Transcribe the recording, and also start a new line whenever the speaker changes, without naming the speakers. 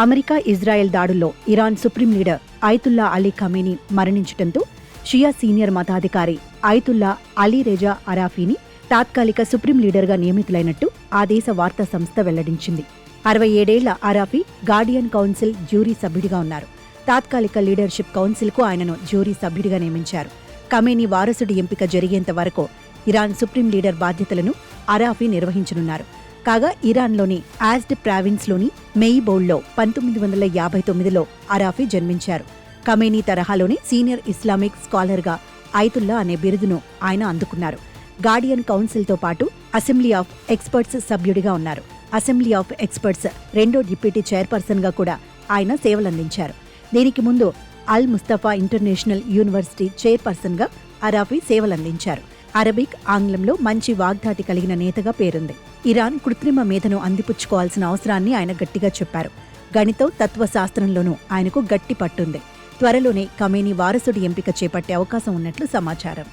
America Israel దాడుల్లో Iran supreme leader Ayatollah Ali Khamenei మరణించడంతో షియా senior మతాధికారి Ayatollah Ali Reza అరాఫీని తాత్కాలిక supreme లీడర్గా నియమితులైనట్టు ఆ దేశ వార్తా సంస్థ వెల్లడించింది. 67 అరాఫీ గార్డియన్ కౌన్సిల్ జ్యూరీ సభ్యుడిగా ఉన్నారు. తాత్కాలిక లీడర్షిప్ కౌన్సిల్కు ఆయనను జ్యూరీ సభ్యుడిగా నియమించారు. ఖమేనీ వారసుడి ఎంపిక జరిగేంత వరకు ఇరాన్ సుప్రీం లీడర్ బాధ్యతలను అరాఫీ నిర్వహించనున్నారు. కాగా ఇరాన్లోని యాజ్డ్ ప్రావిన్స్లోని మెయిబౌల్లో 1959లో అరాఫీ జన్మించారు. ఖమేనీ తరహాలోనే సీనియర్ ఇస్లామిక్ స్కాలర్గా అయతుల్లా అనే బిరుదును ఆయన అందుకున్నారు. గార్డియన్ కౌన్సిల్తో పాటు అసెంబ్లీ ఆఫ్ ఎక్స్పర్ట్స్ సభ్యుడిగా ఉన్నారు. అసెంబ్లీ ఆఫ్ ఎక్స్పర్ట్స్ రెండో డిప్యూటీ చైర్పర్సన్గా కూడా ఆయన సేవలందించారు. దీనికి ముందు అల్ ముస్తఫా ఇంటర్నేషనల్ యూనివర్సిటీ చైర్పర్సన్గా అరాఫీ సేవలందించారు. అరబిక్, ఆంగ్లంలో మంచి వాగ్దాటి కలిగిన నేతగా పేరుంది. ఇరాన్ కృత్రిమ మేధను అందిపుచ్చుకోవాల్సిన అవసరాన్ని ఆయన గట్టిగా చెప్పారు. గణితం, తత్వశాస్త్రంలోనూ ఆయనకు గట్టి పట్టుంది. త్వరలోనే ఖమేనీ వారసుడి ఎంపిక చేపట్టే అవకాశం ఉన్నట్లు సమాచారం.